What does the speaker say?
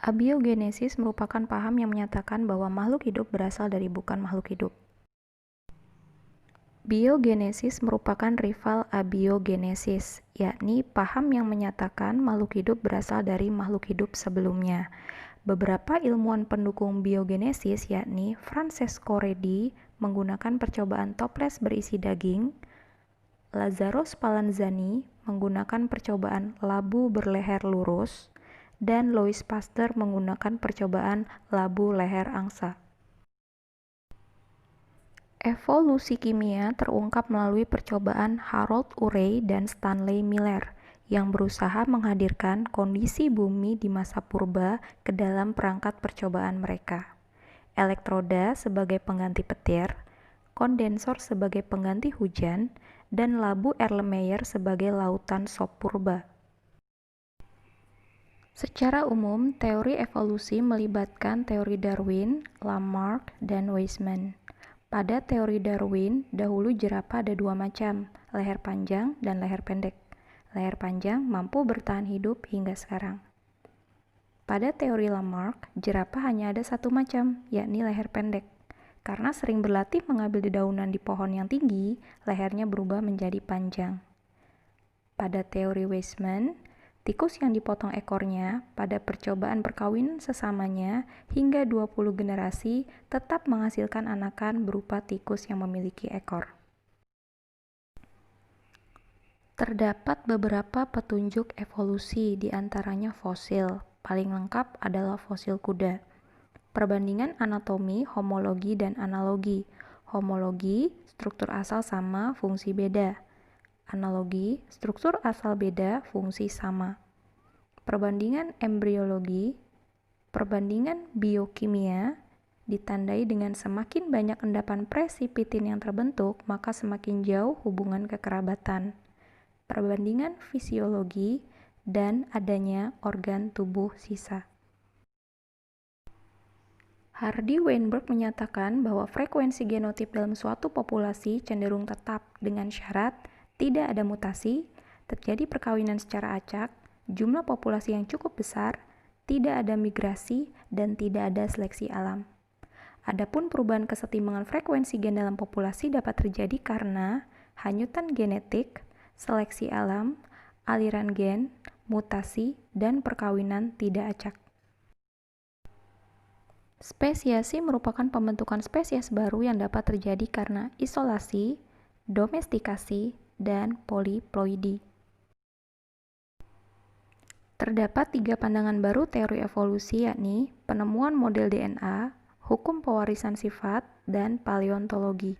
Abiogenesis merupakan paham yang menyatakan bahwa makhluk hidup berasal dari bukan makhluk hidup. Biogenesis merupakan rival abiogenesis, yakni paham yang menyatakan makhluk hidup berasal dari makhluk hidup sebelumnya. Beberapa ilmuwan pendukung biogenesis, yakni Francesco Redi, menggunakan percobaan toples berisi daging, Lazzaro Spallanzani menggunakan percobaan labu berleher lurus, dan Louis Pasteur menggunakan percobaan labu leher angsa. Evolusi kimia terungkap melalui percobaan Harold Urey dan Stanley Miller yang berusaha menghadirkan kondisi bumi di masa purba ke dalam perangkat percobaan mereka. Elektroda sebagai pengganti petir, kondensor sebagai pengganti hujan, dan labu Erlenmeyer sebagai lautan sop purba. Secara umum, teori evolusi melibatkan teori Darwin, Lamarck, dan Weismann. Pada teori Darwin, dahulu jerapah ada dua macam, leher panjang dan leher pendek. Leher panjang mampu bertahan hidup hingga sekarang. Pada teori Lamarck, jerapah hanya ada satu macam, yakni leher pendek. Karena sering berlatih mengambil dedaunan di pohon yang tinggi, lehernya berubah menjadi panjang. Pada teori Weismann, tikus yang dipotong ekornya pada percobaan perkawinan sesamanya hingga 20 generasi tetap menghasilkan anakan berupa tikus yang memiliki ekor. Terdapat beberapa petunjuk evolusi, di antaranya fosil. Paling lengkap adalah fosil kuda. Perbandingan anatomi, homologi, dan analogi. Homologi, struktur asal sama, fungsi beda. Analogi, struktur asal beda, fungsi sama. Perbandingan embriologi, perbandingan biokimia, ditandai dengan semakin banyak endapan presipitin yang terbentuk, maka semakin jauh hubungan kekerabatan. Perbandingan fisiologi, dan adanya organ tubuh sisa. Hardy Weinberg menyatakan bahwa frekuensi genotip dalam suatu populasi cenderung tetap dengan syarat tidak ada mutasi, terjadi perkawinan secara acak, jumlah populasi yang cukup besar, tidak ada migrasi, dan tidak ada seleksi alam. Adapun perubahan kesetimbangan frekuensi gen dalam populasi dapat terjadi karena hanyutan genetik, seleksi alam, aliran gen, mutasi, dan perkawinan tidak acak. Spesiasi merupakan pembentukan spesies baru yang dapat terjadi karena isolasi, domestikasi, dan poliploidi. Terdapat 3 pandangan baru teori evolusi, yakni penemuan model DNA, hukum pewarisan sifat, dan paleontologi.